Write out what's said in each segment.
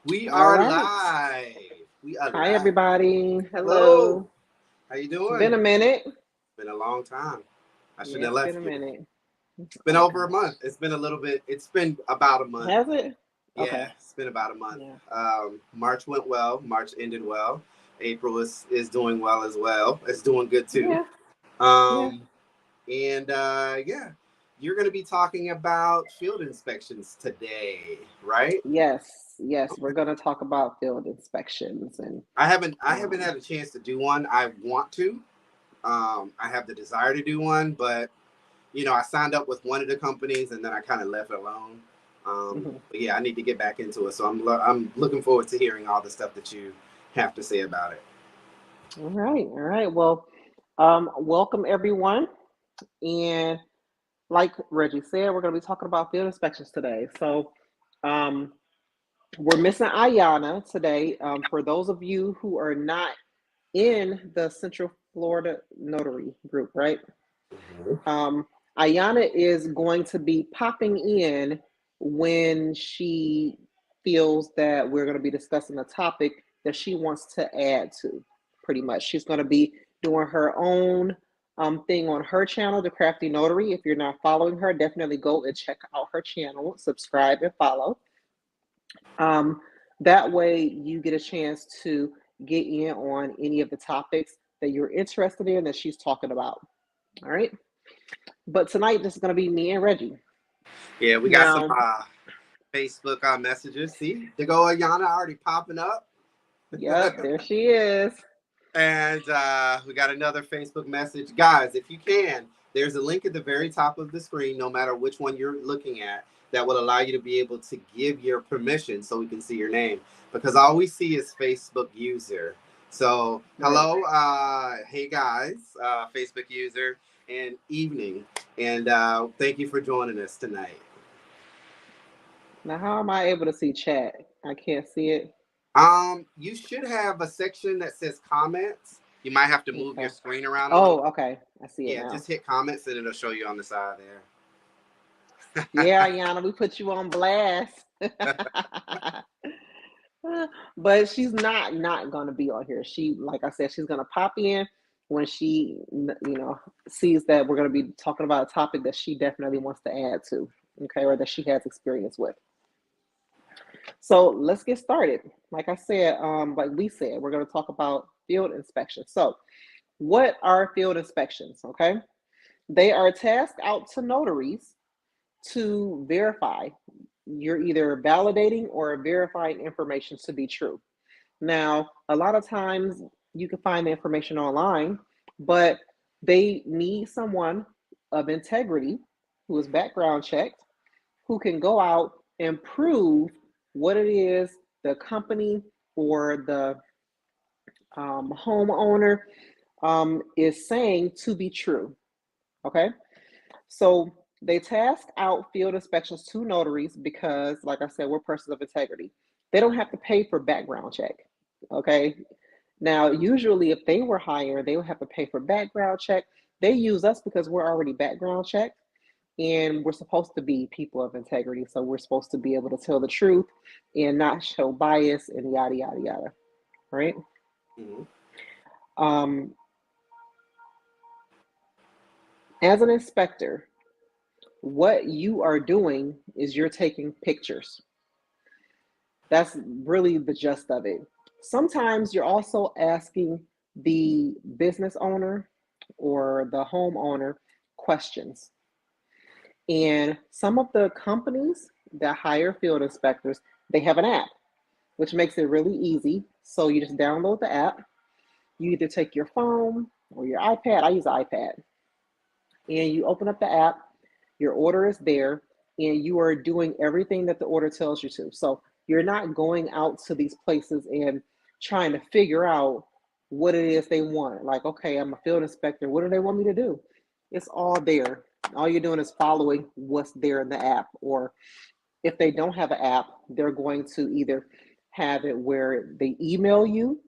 We All are right. live. We are Hi, live. everybody. Hello. Hello. How you It's been doing? a minute. Been a long time. I Yeah, shouldn't have it's been a left you. minute. It's been Oh, over a gosh. month. It's been a little bit. It's been about a month. Has it? Yeah, Okay. it's been about a month. Yeah. March went well. March ended well. April is doing well as well. It's doing good too. Yeah. Yeah. Um, and yeah, you're going to be talking about field inspections today, right? Yes. Yes. We're going to talk about field inspections and, I haven't um, had a chance to do one. I want to. I have the desire to do one, but I signed up with one of the companies and then I kind of left it alone. mhm. But yeah, I need to get back into it. So I'm looking forward to hearing all the stuff that you have to say about it. All right. All right. Well, welcome, everyone. And like Reggie said, we're going to be talking about field inspections today. So, um, we're missing Ayana today. For those of you who are not in the Central Florida Notary group, right? Mhm. Um, Ayana is going to be popping in when she feels that we're going to be discussing a topic that she wants to add to. Pretty much, she's going to be doing her own thing on her channel, The Crafty Notary. If you're not following her, definitely go and check out her channel, subscribe and follow. Um, that way, you get a chance to get in on any of the topics that you're interested in that she's talking about. All right. But tonight, this is going to be me and Reggie. Yeah, we got some Now, Facebook messages. See, the go Ayana already popping up. yep, there she is. And we got another Facebook message. Guys, if you can, there's a link at the very top of the screen, no matter which one you're looking at, that will allow you to be able to give your permission so we can see your name. Because all we see is Facebook user. So, Right. hello, hey guys, Facebook user, and evening. And thank you for joining us tonight. Now, how am I able to see chat? I can't see it. You should have a section that says comments. You might have to move your Okay. screen around a little. Oh, okay. I see it Yeah, now. just hit comments and it'll show you on the side Yeah, there. Yana, we put you on blast. But she's not gonna be on here. She, like I said, she's gonna pop in when she, sees that we're gonna be talking about a topic that she definitely wants to add to, okay, or that she has experience with. So let's get started. Like I said, like we said, we're gonna talk about field inspections. So, what are field inspections? Okay, they are tasked out to notaries to verify. You're either validating or verifying information to be true. Now, a lot of times you can find the information online, but they need someone of integrity who is background checked, who can go out and prove what it is the company or the homeowner is saying to be true. Okay. So they task out field inspections to notaries because, like I said, we're persons of integrity. They don't have to pay for background check. Okay. Now, usually, if they were hired, they would have to pay for background check. They use us because we're already background checked, and we're supposed to be people of integrity. So we're supposed to be able to tell the truth and not show bias and yada yada yada. Right? Mhm. Um, as an inspector, what you are doing is you're taking pictures. That's really the gist of it. Sometimes you're also asking the business owner or the homeowner questions. And some of the companies that hire field inspectors, they have an app, which makes it really easy. So you just download the app. You either take your phone or your iPad. I use iPad. And you open up the app. Your order is there, and you are doing everything that the order tells you to. So you're not going out to these places and trying to figure out what it is they want. Like, okay, I'm a field inspector. What do they want me to do? It's all there. All you're doing is following what's there in the app. Or if they don't have an app, they're going to either have it where they email you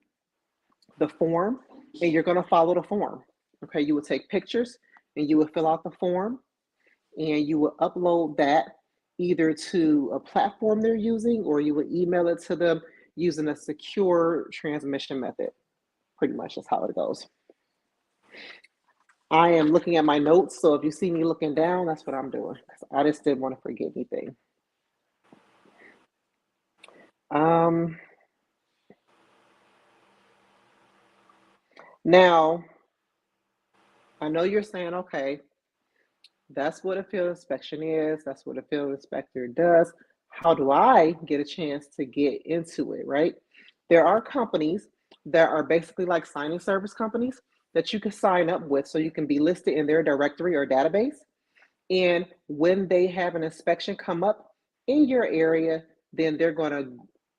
the form and you're going to follow the form. Okay, you would take pictures and you would fill out the form and you will upload that either to a platform they're using, or you would email it to them using a secure transmission method. Pretty much that's how it goes. I am looking at my notes, so if you see me looking down, that's what I'm doing. I just didn't want to forget anything. Now, I know you're saying, okay, that's what a field inspection is. That's what a field inspector does. How do I get a chance to get into it, right? There are companies that are basically like signing service companies that you can sign up with so you can be listed in their directory or database. And when they have an inspection come up in your area, then they're going to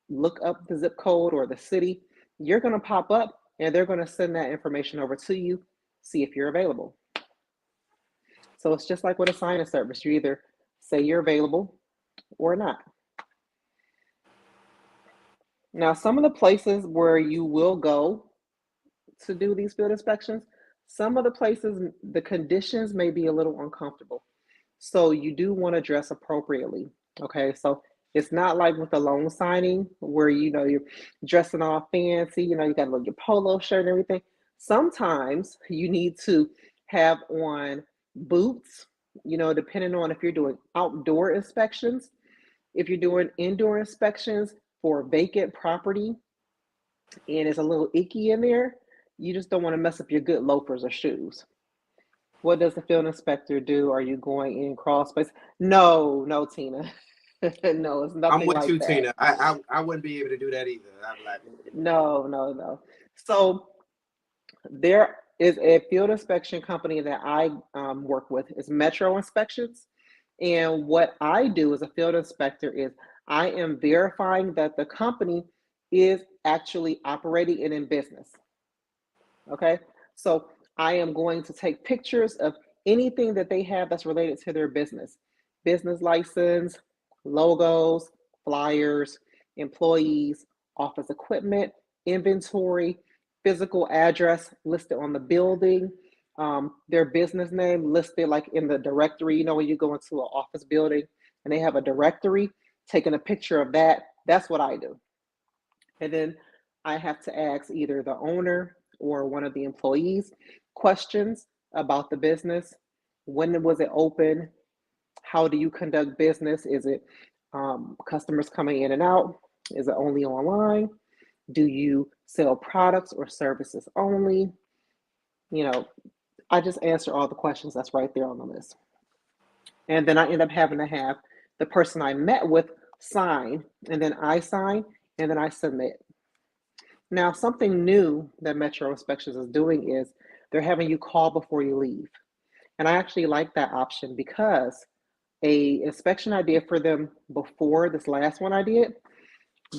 look up the zip code or the city. You're going to pop up and they're going to send that information over to you, see if you're available. So it's just like with a signing service. You either say you're available or not. Now, some of the places where you will go to do these field inspections, some of the places, the conditions may be a little uncomfortable. So you do want to dress appropriately. Okay, so it's not like with the loan signing where you're dressing all fancy, you got your polo shirt and everything. Sometimes you need to have on boots, depending on if you're doing outdoor inspections, if you're doing indoor inspections for vacant property and it's a little icky in there, you just don't want to mess up your good loafers or shoes. What does the field inspector do? Are you going in crawl space? No, Tina. No, it's I'm nothing with like you, that. Tina. I wouldn't be able to do that either. I'm like, No. So there is a field inspection company that I work with. It's Metro Inspections. And what I do as a field inspector is I am verifying that the company is actually operating and in business. Okay. So I am going to take pictures of anything that they have that's related to their business license, logos, flyers, employees, office equipment, inventory, physical address listed on the building, their business name listed like in the directory. When you go into an office building and they have a directory, taking a picture of that, that's what I do. And then I have to ask either the owner or one of the employees questions about the business. When was it open? How do you conduct business? Is it customers coming in and out? Is it only online? Do you sell products or services only? I just answer all the questions that's right there on the list. And then I end up having to have the person I met with sign, and then I sign, and then I submit. Now, something new that Metro Inspections is doing is they're having you call before you leave. And I actually like that option because a inspection I did for them before this last one I did,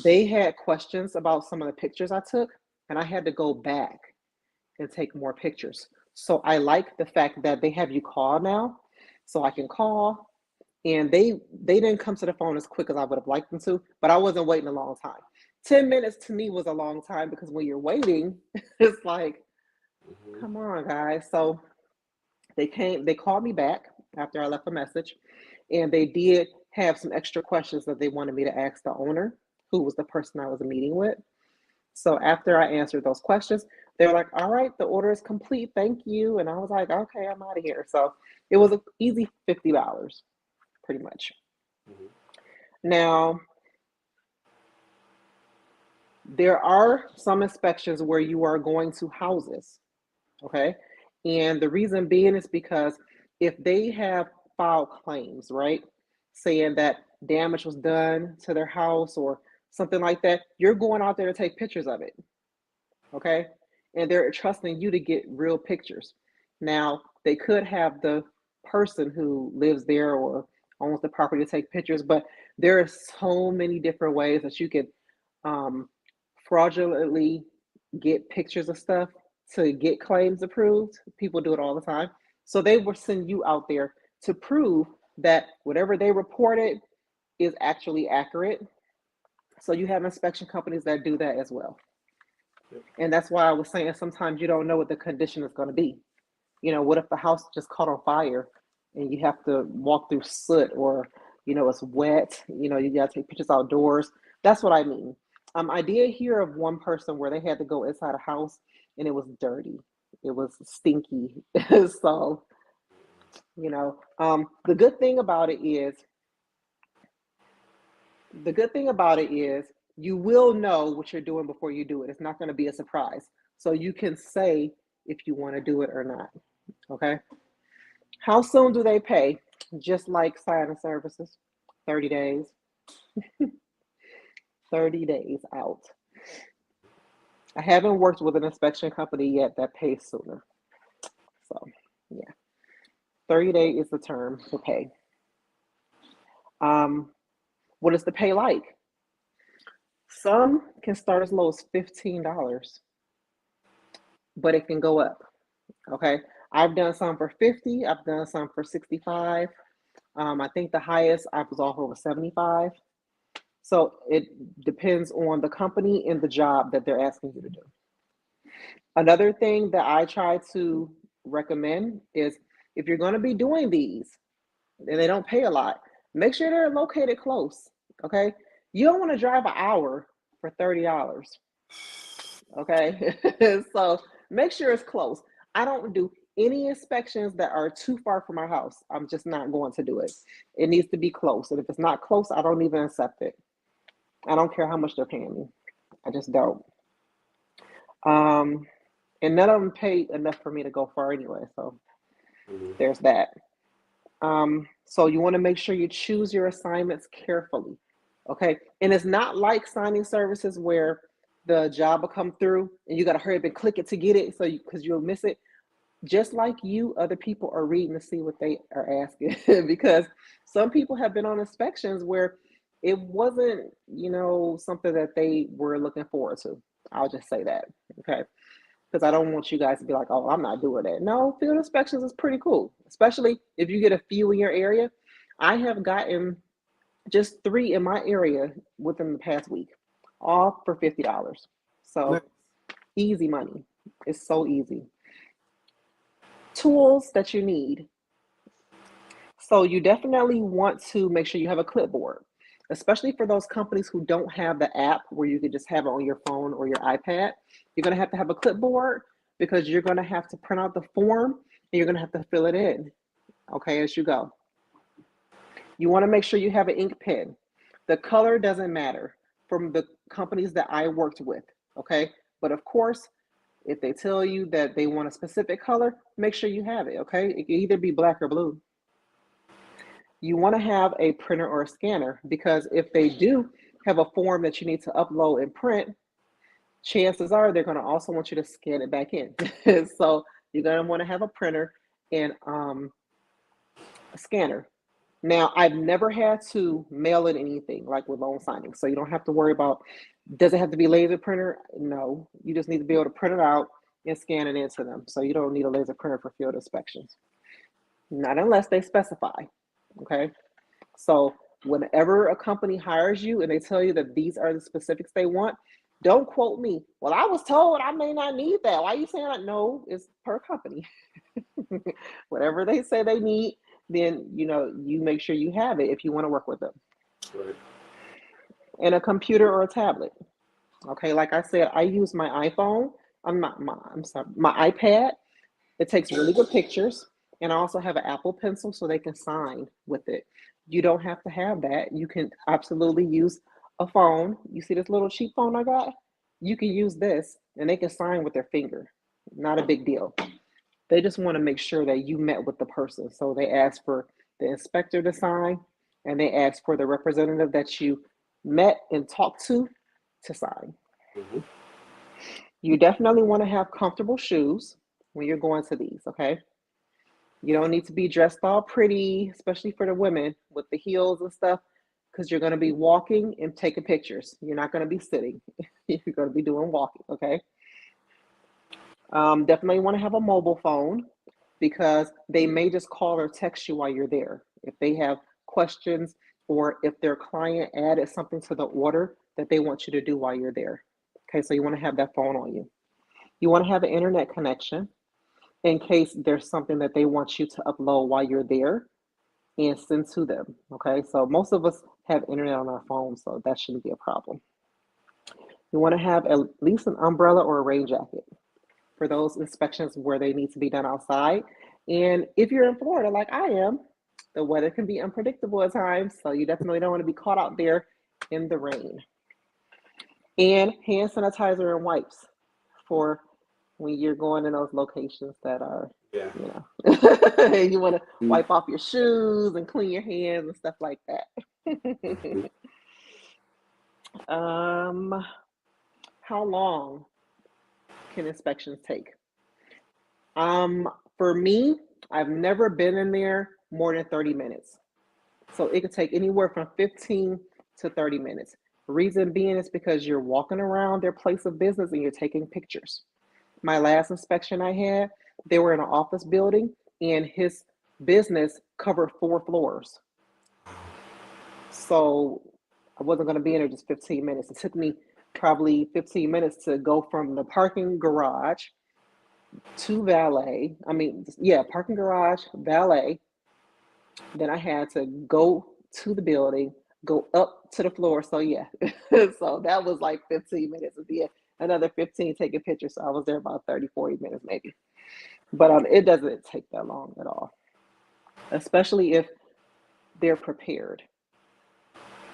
they had questions about some of the pictures I took, and I had to go back and take more pictures. So I like the fact that they have you call now, so I can call. And they didn't come to the phone as quick as I would have liked them to, but I wasn't waiting a long time. 10 minutes to me was a long time because when you're waiting, it's like, come on, guys. So they called me back after I left a message, and they did have some extra questions that they wanted me to ask the owner, who was the person I was meeting with. So after I answered those questions, they were like, all right, the order is complete. Thank you. And I was like, okay, I'm out of here. So it was an easy $50, pretty much. Now, there are some inspections where you are going to houses, okay? And the reason being is because if they have filed claims, right, saying that damage was done to their house or something like that, you're going out there to take pictures of it, okay? And they're trusting you to get real pictures. Now, they could have the person who lives there or owns the property to take pictures, but there are so many different ways that you could fraudulently get pictures of stuff to get claims approved. People do it all the time. So they will send you out there to prove that whatever they reported is actually accurate. So you have inspection companies that do that as well. And that's why I was saying sometimes you don't know what the condition is going to be. What if the house just caught on fire and you have to walk through soot or it's wet, you got to take pictures outdoors. That's what I mean. I did hear of one person where they had to go inside a house and it was dirty. It was stinky. So, the good thing about it is, you will know what you're doing before you do it. It's not going to be a surprise. So you can say if you want to do it or not. Okay. How soon do they pay? Just like signing services, 30 days. 30 days out. I haven't worked with an inspection company yet that pays sooner. So, yeah, 30 days is the term for pay. What is the pay like? Some can start as low as $15, but it can go up. Okay. I've done some for 50, I've done some for 65. I think the highest I was off over 75. So it depends on the company and the job that they're asking you to do. Another thing that I try to recommend is, if you're going to be doing these and they don't pay a lot, make sure they're located close. Okay. You don't want to drive an hour for $30. Okay. So make sure it's close. I don't do any inspections that are too far from my house. I'm just not going to do it. It needs to be close. And if it's not close, I don't even accept it. I don't care how much they're paying me. I just don't. And none of them pay enough for me to go far anyway. So there's that. So you want to make sure you choose your assignments carefully. Okay. And it's not like signing services where the job will come through and you got to hurry up and click it to get it. So because you'll miss it. Just like you, other people are reading to see what they are asking. Because some people have been on inspections where it wasn't, something that they were looking forward to. I'll just say that. Okay. Because I don't want you guys to be like, oh, I'm not doing that. No, field inspections is pretty cool, especially if you get a few in your area. I have gotten just 3 in my area within the past week, all for $50. So easy money. It's so easy. Tools that you need. So you definitely want to make sure you have a clipboard, especially for those companies who don't have the app where you can just have it on your phone or your iPad. You're going to have a clipboard because you're going to have to print out the form and you're going to have to fill it in, okay, as you go. You want to make sure you have an ink pen. The color doesn't matter from the companies that I worked with, okay? But of course, if they tell you that they want a specific color, make sure you have it, okay? It can either be black or blue. You want to have a printer or a scanner, because if they do have a form that you need to upload and print, chances are they're going to also want you to scan it back in. So you're going to want to have a printer and a scanner. Now, I've never had to mail in anything like with loan signing, so you don't have to worry about, does it have to be laser printer? No, you just need to be able to print it out and scan it into them. So you don't need a laser printer for field inspections, not unless they specify, okay? So whenever a company hires you and they tell you that these are the specifics they want, don't quote me. Well, I was told I may not need that. Why are you saying that? No, it's per company. Whatever they say they need, then you make sure you have it if you want to work with them. Right. And a computer or a tablet. Okay, like I said, I use my iPhone. My iPad. It takes really good pictures. And I also have an Apple Pencil so they can sign with it. You don't have to have that. You can absolutely use a phone. You see this little cheap phone I got? You can use this and they can sign with their finger. Not a big deal. They just want to make sure that you met with the person. So they ask for the inspector to sign and they ask for the representative that you met and talked to sign. Mm-hmm. You definitely want to have comfortable shoes when you're going to these, okay? You don't need to be dressed all pretty, especially for the women with the heels and stuff, because you're going to be walking and taking pictures. You're not going to be sitting. You're going to be doing walking, okay? Definitely want to have a mobile phone because they may just call or text you while you're there. If they have questions or if their client added something to the order that they want you to do while you're there. Okay, so you want to have that phone on you. You want to have an internet connection in case there's something that they want you to upload while you're there. and send to them. Okay, so most of us have internet on our phone, so that shouldn't be a problem. You want to have at least an umbrella or a rain jacket for those inspections where they need to be done outside. And if you're in Florida, like I am, the weather can be unpredictable at times, so you definitely don't want to be caught out there in the rain. And hand sanitizer and wipes for when you're going in those locations that are, Yeah. you know, you want to Mm. wipe off your shoes and clean your hands and stuff like Mhm. that. How long can inspections take? For me, I've never been in there more than 30 minutes. So it could take anywhere from 15 to 30 minutes. Reason being is because you're walking around their place of business and you're taking pictures. My last inspection I had, they were in an office building and his business covered 4 floors. So I wasn't going to be in there just 15 minutes. It took me probably 15 minutes to go from the parking garage to valet. I mean, yeah, parking garage, valet. Then I had to go to the building, go up to the floor. So yeah, so that was like 15 minutes. And then another 15 taking pictures. So I was there about 30, 40 minutes maybe. But it doesn't take that long at all, especially if they're prepared.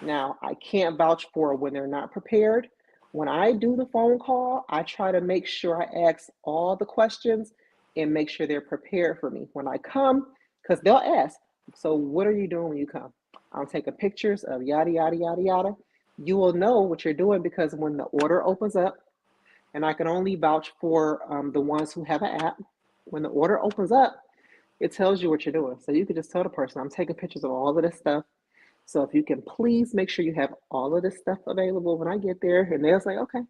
Now, I can't vouch for when they're not prepared. When I do the phone call, I try to make sure I ask all the questions and make sure they're prepared for me when I come, because they'll ask, so what are you doing when you come? I'm taking pictures of yada, yada, yada, yada. You will know what you're doing because when the order opens up, and I can only vouch for the ones who have an app, when the order opens up, it tells you what you're doing. So you can just tell the person, I'm taking pictures of all of this stuff. So if you can please make sure you have all of this stuff available when I get there, and they'll say, okay.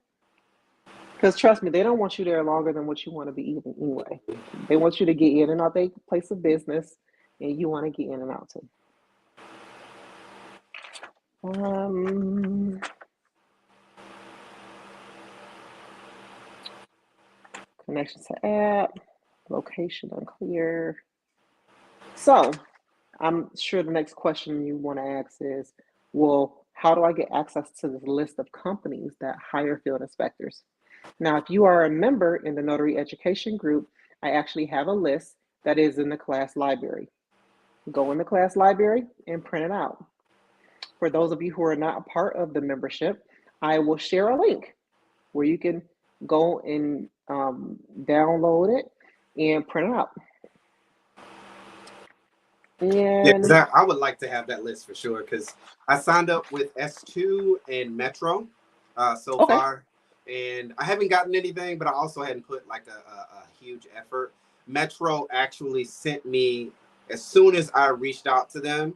Because trust me, they don't want you there longer than what you want to be eating anyway. They want you to get in and out their place of business, and you want to get in and out too. Connection to app, location unclear. So I'm sure the next question you want to ask is, well, how do I get access to this list of companies that hire field inspectors? Now, if you are a member in the Notary Education Group, I actually have a list that is in the class library. Go in the class library and print it out. For those of you who are not a part of the membership, I will share a link where you can go and download it and print it out. Yeah, And I would like to have that list for sure because I signed up with S2 and Metro so okay, far, and I haven't gotten anything, but I also hadn't put like a huge effort. Metro actually sent me, as soon as I reached out to them,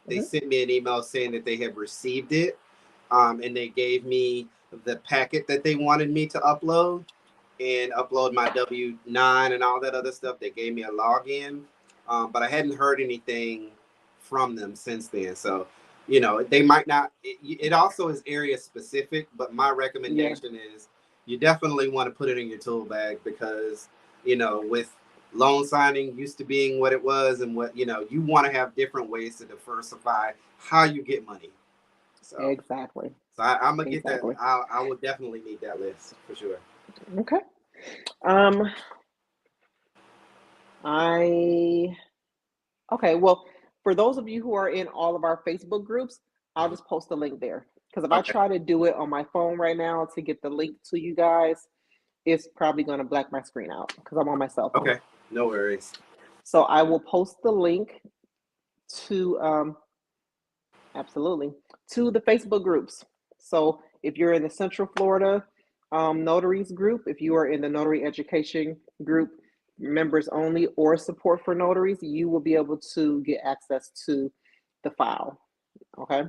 they mm-hmm. sent me an email saying that they have received it, and they gave me the packet that they wanted me to upload and upload my W-9 and all that other stuff. They gave me a login, but I hadn't heard anything from them since then. So, they might not. It also is area specific, but my Yeah, recommendation is you definitely want to put it in your tool bag because, with loan signing used to being what it was and what, you want to have different ways to diversify how you get money. So, exactly. I'm gonna get that. Exactly. I will definitely need that list for sure. Okay. Um, I Okay, well, for those of you who are in all of our Facebook groups, I'll just post the link there. Because if I Okay. try to do it on my phone right now to get the link to you guys, it's probably going to black my screen out because I'm on my cell phone. Okay. No worries. So I will post the link to, absolutely, to the Facebook groups. So if you're in the Central Florida Notaries group, if you are in the Notary Education group, members only or support for notaries, you will be able to get access to the file. Okay.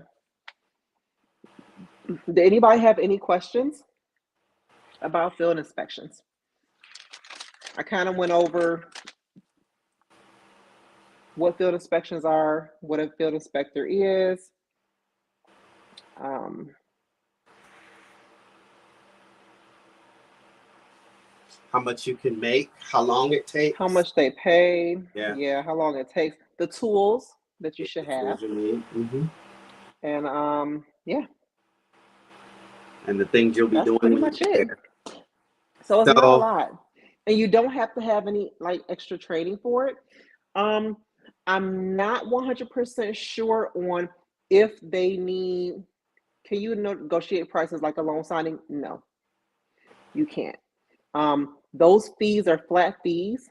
Did anybody have any questions about field inspections? I kind of went over what field inspections are, what a field inspector is. Um, How much you can make, how long it how takes. much they pay, Yeah. yeah, how long it takes, the tools that you Get should the have. tools you need. And yeah, And the things you'll be that's doing pretty when you much get it. there. So it's not a So, lot. And you don't have to have any like extra training for it. Um, I'm not 100% sure on if they need, can you negotiate prices like a loan signing? No, you can't. Those fees are flat fees.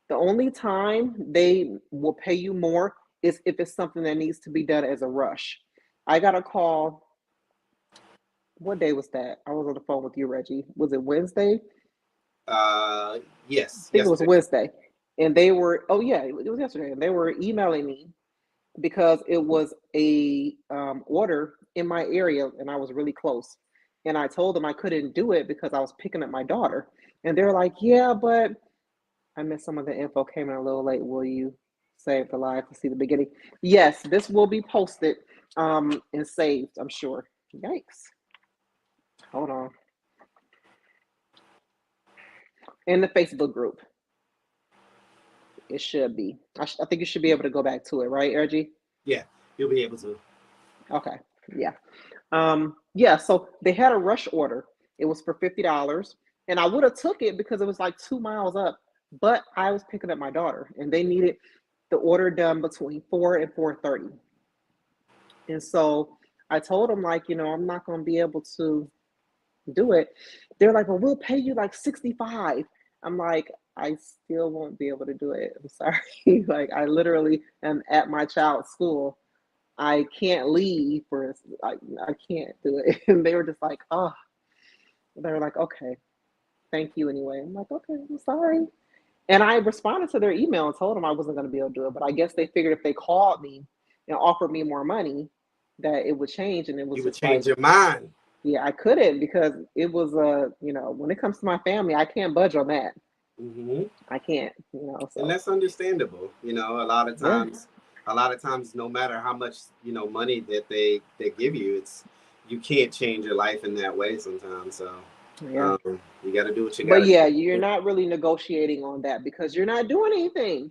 The only time they will pay you more is if it's something that needs to be done as a rush. I got a call. What day was that? I was on the phone with you, Reggie. Was it Wednesday? I yes, think it was yesterday. Wednesday. And they were, oh yeah, it was yesterday. And they were emailing me because it was a order in my area and I was really close. And I told them I couldn't do it because I was picking up my daughter. And they're like, yeah, but I missed some of the info, came in a little late. Will you save the live to see the beginning? Yes, this will be posted and saved, I'm sure. Yikes. Hold on. In the Facebook group. It should be. I think you should be able to go back to it, right, Ergie? Yeah, you'll be able to. Okay. Yeah. Yeah, so they had a rush order. It was for $50. And I would have took it because it was like 2 miles up, but I was picking up my daughter and they needed the order done between 4 and 4:30. And so I told them, like, I'm not gonna be able to do it. They're like, well, we'll pay you like 65. I'm like, I still won't be able to do it. I'm sorry. Like, I literally am at my child's school. I can't leave for, I can't do it. And they were just like, oh, they were like, okay, thank you anyway. I'm like, okay, I'm sorry. And I responded to their email and told them I wasn't going to be able to do it. But I guess they figured if they called me and offered me more money, that it would change. And it was You would just like, change your mind. yeah, I couldn't because it was when it comes to my family, I can't budge on that. hmm I can't, And so that's understandable. yeah, A lot of times, no matter how much money that they give you, it's you can't change your life in that way sometimes. So yeah. you got to do what you got But to yeah, you're do. not really negotiating on that because you're not doing anything.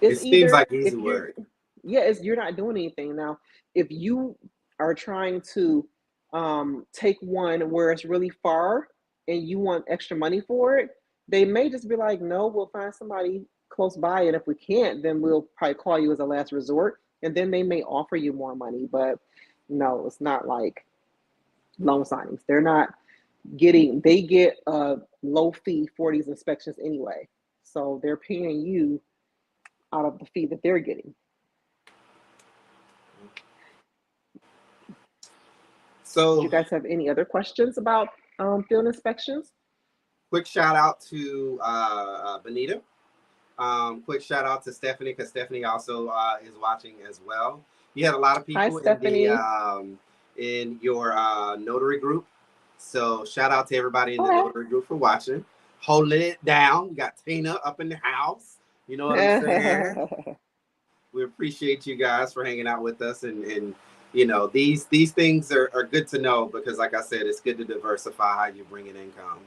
It It's seems either like easy if you're work. yeah, it's you're not doing anything. Now, if you are trying to take one where it's really far and you want extra money for it, they may just be like, no, we'll find somebody close by. And if we can't, then we'll probably call you as a last resort. And then they may offer you more money. But no, it's not like loan signings. They're not they get a low fee for these inspections anyway. So they're paying you out of the fee that they're getting. Did you So guys have any other questions about field inspections? quick shout out to Benita. Quick shout out to Stephanie because Stephanie also is watching as well. You had a lot of Hi, people Stephanie. in your notary group. So shout out to everybody in the Okay. notary group for watching. Holding it down. We got Tina up in the house. You know what I'm saying? We appreciate you guys for hanging out with us and these things are good to know because like I said, it's good to diversify how you bring in income.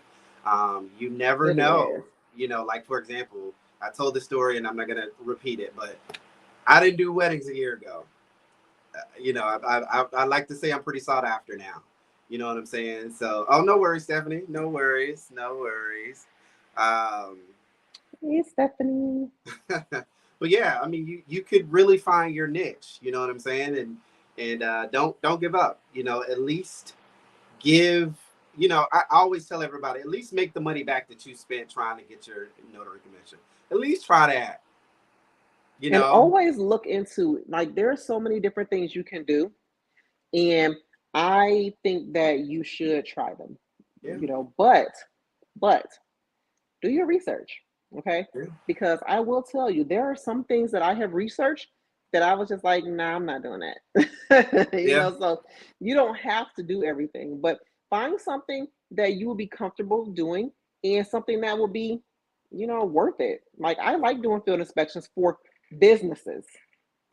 You never It is. know, like for example, I told the story and I'm not gonna repeat it, but I didn't do weddings a year ago. I like to say I'm pretty sought after now. You know what I'm saying? So, oh, no worries, Stephanie. No worries. No worries. Um, Hey, Stephanie. but yeah, I mean, you could really find your niche. You know what I'm saying? And don't give up. At least give. I always tell everybody at least make the money back that you spent trying to get your notary commission. At least try that. You And know. always look into, like, there are so many different things you can do. And I think that you should try them, Yeah. but do your research, okay? Yeah. Because I will tell you, there are some things that I have researched that I was just like, nah, I'm not doing that. Yeah. So you don't have to do everything, but find something that you will be comfortable doing and something that will be, worth it. Like I like doing field inspections for businesses.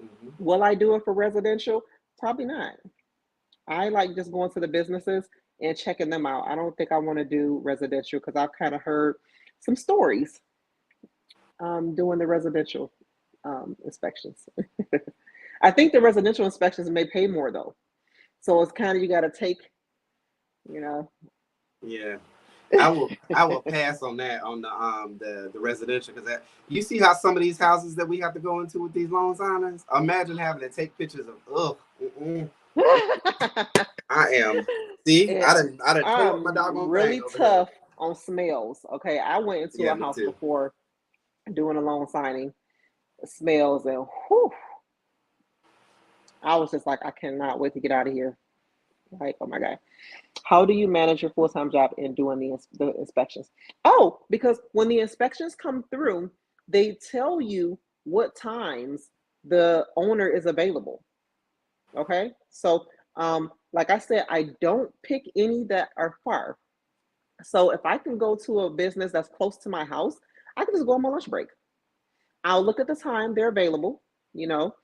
Mm-hmm. Will I do it for residential? Probably not. I like just going to the businesses and checking them out. I don't think I want to do residential because I've kind of heard some stories doing the residential. inspections. I think the residential inspections may pay more though. So it's kind of, you got to take, you know. Yeah. I will pass on that on the residential because you see how some of these houses that we have to go into with these loan signings. Imagine having to take pictures of mm-mm. I am. See, And I done tore up my I'm doggone thing really over here. tough on smells. Okay, I went into Yeah, a me house too. before doing a loan signing, smells, and whew, I was just like, I cannot wait to get out of here. Like, oh my god. How do you manage your full time job in doing the inspections? Oh, because when the inspections come through, they tell you what times the owner is available. Okay, so like I said, I don't pick any that are far. So if I can go to a business that's close to my house, I can just go on my lunch break. I'll look at the time they're available, you know,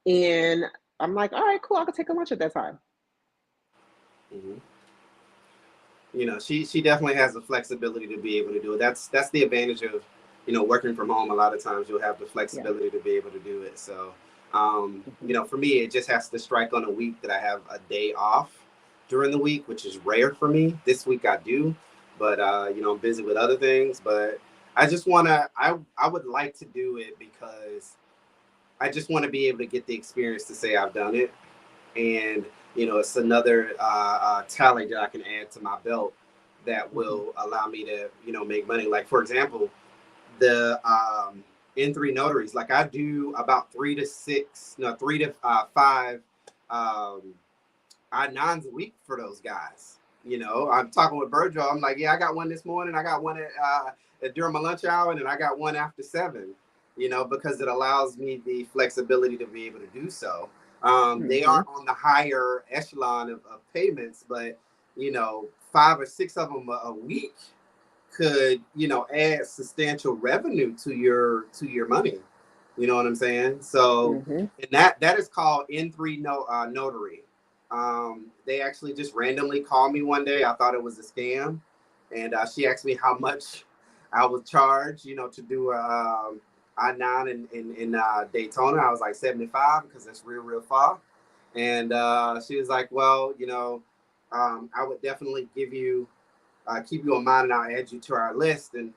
and I'm like, all right, cool, I can take a lunch at that time. Hmm. She definitely has the flexibility to be able to do it. That's the advantage of working from home. A lot of times you'll have the Yeah. flexibility to be able to do it. So Hmm. for me, it just has to strike on a week that I have a day off during the week, which is rare for me. This week I do, but I'm busy with other things. But I just wanna I would like to do it because I just want to be able to get the experience to say I've done it, and it's another tally that I can add to my belt that Hmm. will allow me to make money. Like for example, the N3 notaries. Like I do about 3 to 6, no 3 to 5 um, I-9s a week for those guys. I'm talking with Virgil. I'm like, yeah, I got one this morning. I got one during my lunch hour, and then I got one after 7. Because it allows me the flexibility to be able to do so. They Hmm. aren't on the higher echelon of payments, but 5 or 6 of them a week could add substantial revenue to your money. You know what I'm saying? So, Hmm. and that is called N3 Notary. They actually just randomly called me one day. I thought it was a scam, and she asked me how much I was charged, to do a I-9 in Daytona. I was like 75 because it's real far, and she was like, well, I would definitely keep you in mind, and I'll add you to our list. And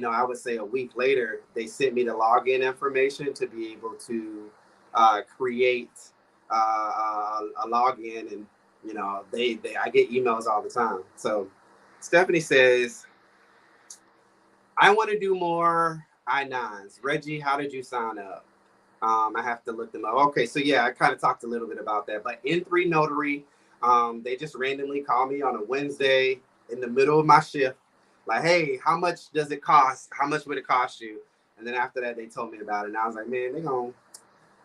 I would say a week later, they sent me the login information to be able to create a login, and they I get emails all the time. So Stephanie says, I want to do more I-9s. Reggie, how did you sign up? I have to look them up. Okay, so yeah, I kind of talked a little bit about that. But N3 Notary, they just randomly call me on a Wednesday in the middle of my shift, like, hey, how much does it cost? How much would it cost you? And then after that, they told me about it, and I was like, man,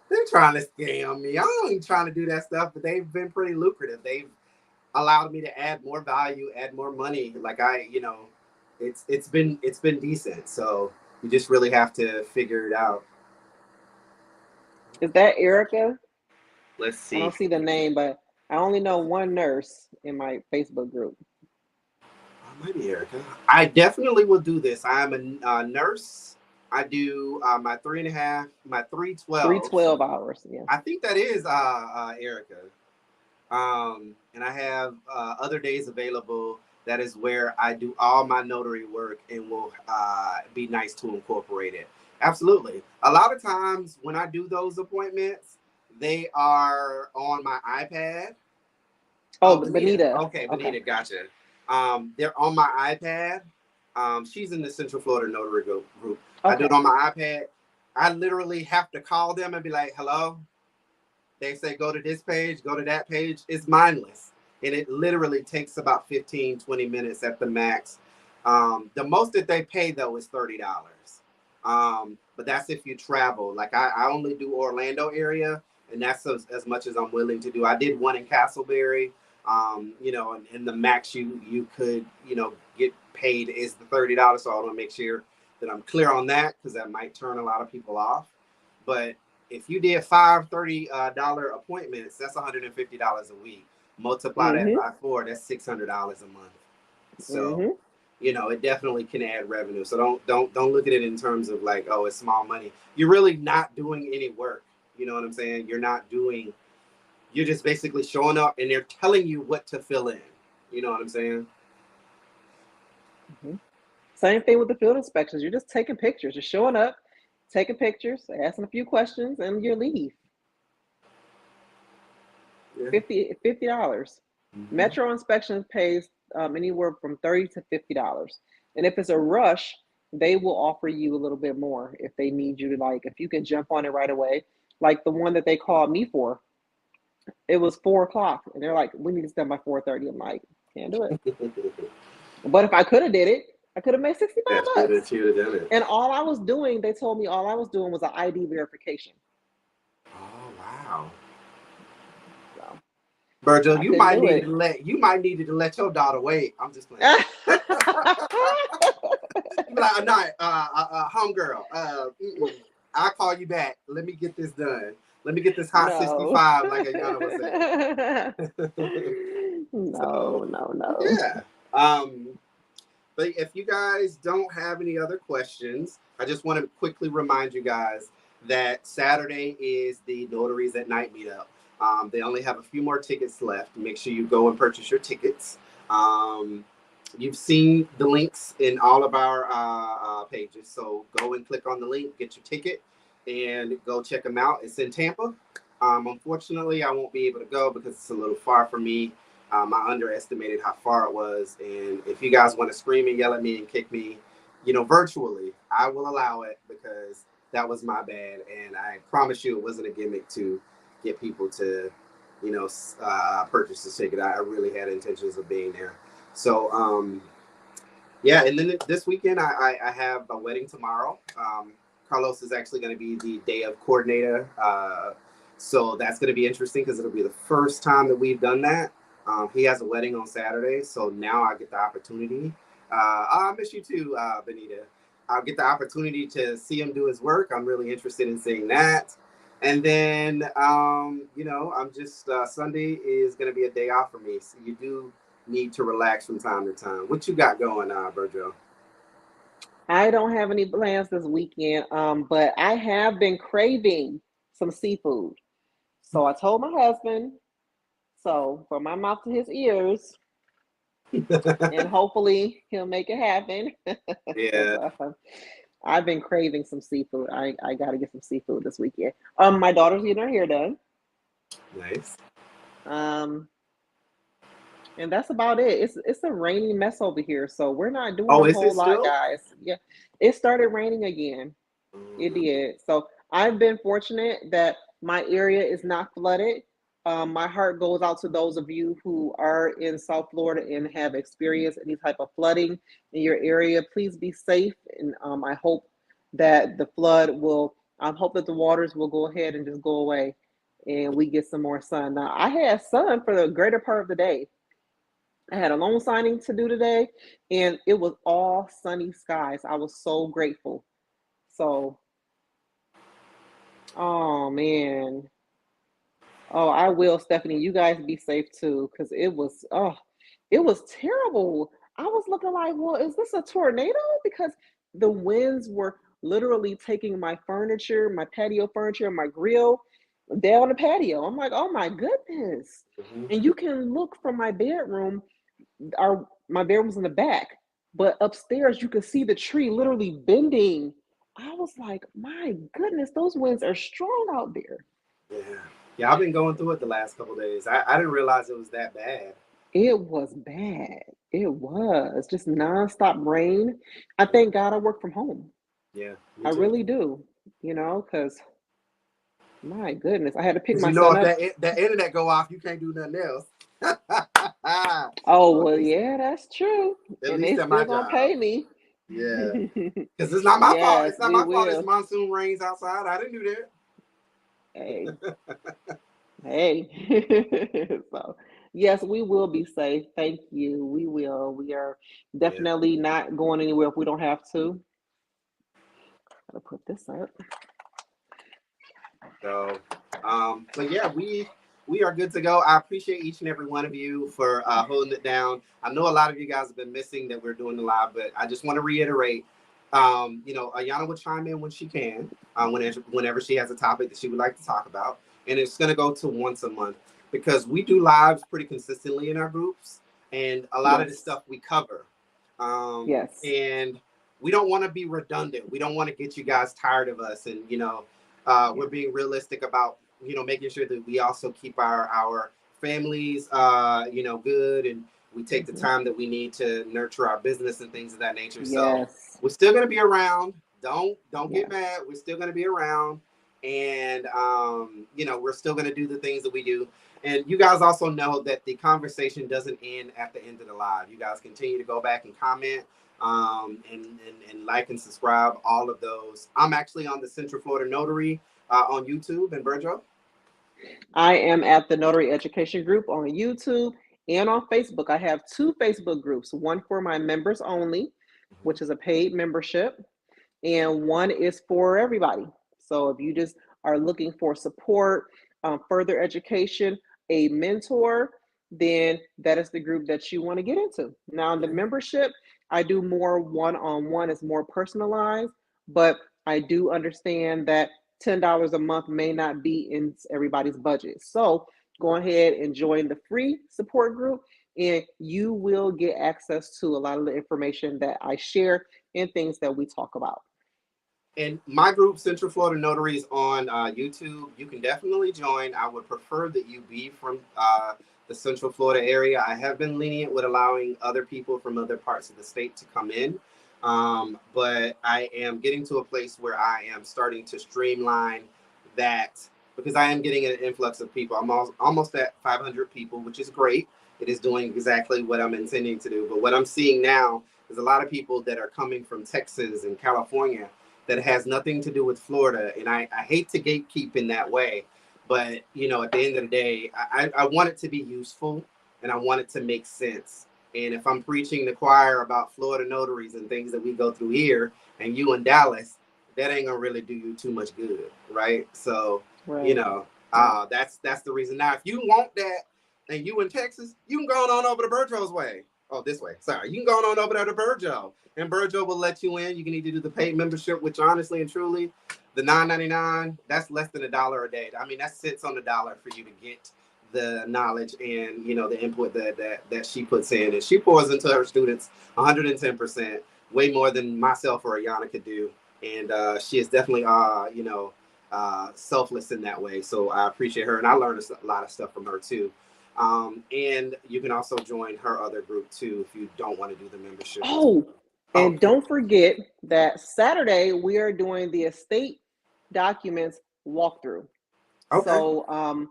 they're trying to scam me. I ain't trying to do that stuff, but they've been pretty lucrative. They've allowed me to add more value, add more money. Like it's been decent. So you just really have to figure it out. Is that Erica? Let's I see. don't see the name, but I only know one nurse in my Facebook group. Might be Erica. I definitely will do this. I'm a nurse. I do my 3.5, my 312s. 312 hours. Yeah. I think that is Erica. And I have other days available. That is where I do all my notary work and will be nice to incorporate it. Absolutely. A lot of times when I do those appointments, they are on my iPad. Oh, Oh, Benita. Benita. Okay, Okay. Benita, gotcha. They're on my iPad. She's in the Central Florida Notary group. I do it Okay. on my iPad. I literally have to call them and be like, hello. They say, go to this page, go to that page. It's mindless. And it literally takes about 15, 20 minutes at the max. The most that they pay, though, is $30. But that's if you travel. Like I only do Orlando area, and that's as much as I'm willing to do. I did one in Castleberry, and the max you could, get paid is the $30. So I want to make sure that I'm clear on that because that might turn a lot of people off. But if you did $5 appointments, that's $150 a week. Multiply that Mm-hmm. by 4, that's $600 a month. So Mm-hmm. it definitely can add revenue. So don't look at it in terms of like, oh, it's small money. You're really not doing any work. You know what I'm saying? You're just basically showing up and they're telling you what to fill in. You know what I'm saying? Mm-hmm. Same thing with the field inspections. You're just taking pictures. You're showing up, taking pictures, asking a few questions, and you leave. Yeah. $50. Metro inspection pays anywhere from $30 to $50. And if it's a rush, they will offer you a little bit more if they need you to, like, if you can jump on it right away. Like the one that they called me for, it was 4 o'clock, and they're like, "We need to start by 4:30." I'm like, "Can't do it." But if I could have did it, I could have made 65 bucks. She would have done it. And all I was doing, they told me all I was doing was an ID verification. Oh wow. So Virgil, I couldn't do it. you might need to let your daughter wait. I'm just playing. You be like, "No, homegirl, I'll call you back. Let me get this done. Let me get this hot No. 65, like Ayana was saying." No. Yeah. But if you guys don't have any other questions, I just want to quickly remind you guys that Saturday is the Notaries at Night meetup. They only have a few more tickets left. Make sure you go and purchase your tickets. You've seen the links in all of our pages, so go and click on the link, get your ticket, and go check them out. It's in Tampa. Unfortunately, I won't be able to go because it's a little far for me. I underestimated how far it was, and if you guys want to scream and yell at me and kick me, virtually, I will allow it because that was my bad, and I promise you it wasn't a gimmick to get people to, purchase the ticket. I really had intentions of being there. So, yeah, and then this weekend I have a wedding tomorrow. Carlos is actually going to be the day of coordinator, so that's going to be interesting because it'll be the first time that we've done that. He has a wedding on Saturday, so now I get the opportunity. I miss you too, Benita. I'll get the opportunity to see him do his work. I'm really interested in seeing that. And then, I'm just Sunday is going to be a day off for me. So you do need to relax from time to time. What you got going, Virgil? I don't have any plans this weekend, but I have been craving some seafood. So I told my husband, so from my mouth to his ears, and hopefully he'll make it happen. Yeah. I've been craving some seafood. I got to get some seafood this weekend. My daughter's getting her hair done. Nice. And that's about it. It's a rainy mess over here, so we're not doing Oh, a is it whole lot, still? guys. Yeah, it started raining again. It did. So I've been fortunate that my area is not flooded. My heart goes out to those of you who are in South Florida and have experienced any type of flooding in your area. Please be safe, and I hope that the flood will. I hope that the waters will go ahead and just go away, and we get some more sun. Now I had sun for the greater part of the day. I had a loan signing to do today, and it was all sunny skies. I was so grateful. So, oh man. Oh, I will, Stephanie. You guys be safe too, because it was terrible. I was looking like, well, is this a tornado? Because the winds were literally taking my furniture, my patio furniture, my grill down the patio. I'm like, oh my goodness. And you can look from my bedroom. My bedroom's in the back, but upstairs you could see the tree literally bending. I was like, my goodness, those winds are strong out there. Yeah. Yeah, I've been going through it the last couple of days. I didn't realize it was that bad. It was bad. It was just nonstop rain. I thank God I work from home. Yeah, me I too. really do, because my goodness, I had to pick Because my son if up. that internet go off, you can't do nothing else. Oh, Or well, yeah, that's true. at And least they at my still gonna job. pay me. Yeah. Because it's not my fault. Yes, It's not we my fault it's will. monsoon rains outside. I didn't do Hey, that. hey. So, yes, we will be safe. Thank you. We will. We are Yeah. definitely not going anywhere if we don't have to. Gotta put this up. So, but yeah, we are good to go. I appreciate each and every one of you for holding it down. I know a lot of you guys have been missing that we're doing the live, but I just want to reiterate. Ayana will chime in when she can, whenever she has a topic that she would like to talk about, and it's going to go to once a month because we do lives pretty consistently in our groups, and a lot of the stuff we cover. And we don't want to be redundant. We don't want to get you guys tired of us, and we're being realistic about making sure that we also keep our families good, and we take the time that we need to nurture our business and things of that nature. So we're still going to be around. Don't get mad. We're still going to be around, and we're still going to do the things that we do. And you guys also know that the conversation doesn't end at the end of the live. You guys continue to go back and comment, and like and subscribe, all of those. I'm actually on the Central Florida Notary on YouTube. And Virgil? I am at the Notary Education Group on YouTube and on Facebook. I have 2 Facebook groups, one for my members only, which is a paid membership, and one is for everybody. So if you just are looking for support, further education, a mentor, then that is the group that you want to get into. Now, in the membership, I do more one-on-one, it's more personalized, but I do understand that $10 a month may not be in everybody's budget. So go ahead and join the free support group, and you will get access to a lot of the information that I share and things that we talk about. And my group, Central Florida Notaries, on YouTube, you can definitely join. I would prefer that you be from the Central Florida area. I have been lenient with allowing other people from other parts of the state to come in. But I am getting to a place where I am starting to streamline that, because I am getting an influx of people. I'm almost at 500 people, which is great. It is doing exactly what I'm intending to do. But what I'm seeing now is a lot of people that are coming from Texas and California that has nothing to do with Florida. And I hate to gatekeep in that way. But, at the end of the day, I want it to be useful, and I want it to make sense. And if I'm preaching the choir about Florida notaries and things that we go through here, and you in Dallas, that ain't gonna really do you too much good, right? So, that's the reason. Now, if you want that, and you in Texas, you can go on over to Virgil's way. Oh, this way. Sorry, you can go on over there to Virgil, and Virgil will let you in. You can either do the paid membership, which honestly and truly, the $9.99, that's less than $1 a day. I mean, that sits on $1 for you to get the knowledge and the input that she puts in, and she pours into her students 110%, way more than myself or Ayana could do. And she is definitely selfless in that way. So I appreciate her, and I learned a lot of stuff from her too. And you can also join her other group too if you don't want to do the membership. And don't forget that Saturday we are doing the estate documents walkthrough. So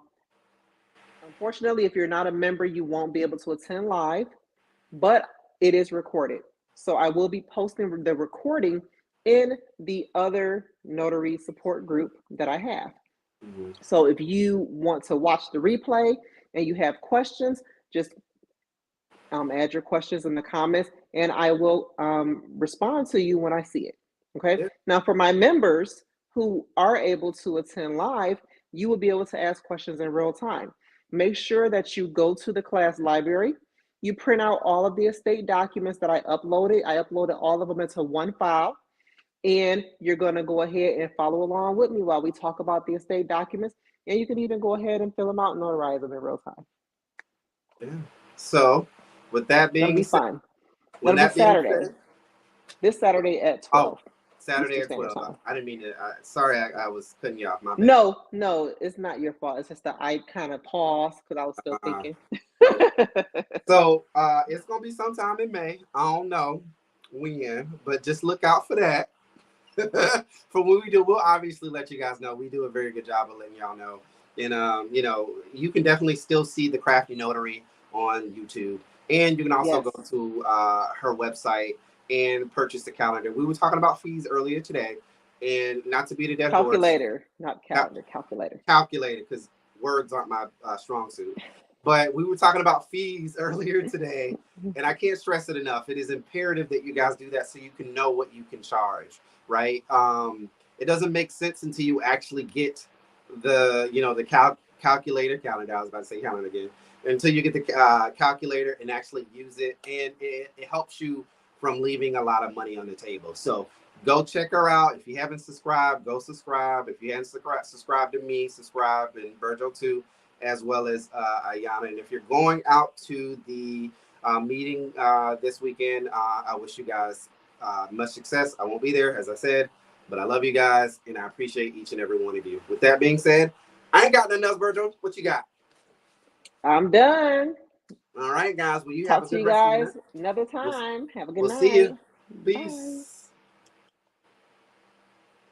unfortunately, if you're not a member, you won't be able to attend live, but it is recorded. So I will be posting the recording in the other notary support group that I have. So if you want to watch the replay and you have questions, just add your questions in the comments, and I will respond to you when I see it. Okay. Yeah. Now, for my members who are able to attend live, you will be able to ask questions in real time. Make sure that you go to the class library. You print out all of the estate documents that I uploaded. I uploaded all of them into one file, and you're going to go ahead and follow along with me while we talk about the estate documents. And you can even go ahead and fill them out and notarize them in real time. Yeah. So, with that being said, fun. That'll be Saturday. This Saturday at 12. Oh, Saturday at 12. I didn't mean to. Sorry, I was cutting you off. My bad. No, it's not your fault. It's just that I kind of paused because I was still thinking. So, it's going to be sometime in May. I don't know when, but just look out for that. For what we do, we'll obviously let you guys know. We do a very good job of letting y'all know. And, you can definitely still see the Crafty Notary on YouTube. And you can also go to her website and purchase the calendar. We were talking about fees earlier today, and not to be the dead calculator, not calendar, calculator. Calculator, because words aren't my strong suit. But we were talking about fees earlier today, and I can't stress it enough. It is imperative that you guys do that so you can know what you can charge, right? It doesn't make sense until you actually get the calendar. I was about to say calendar again. Until you get the calculator and actually use it, and it helps you from leaving a lot of money on the table. So go check her out. If you haven't subscribed, go subscribe. If you haven't subscribed to me, subscribe, and Virgil too, as well as Ayana. And if you're going out to the meeting this weekend, I wish you guys much success. I won't be there, as I said, but I love you guys, and I appreciate each and every one of you. With that being said, I ain't got nothing else, Virgil. What you got? I'm done. All right, guys. Well, you have Talk a to good you rest of your guys night. another time. Have a good We'll see you. night. Bye. Peace.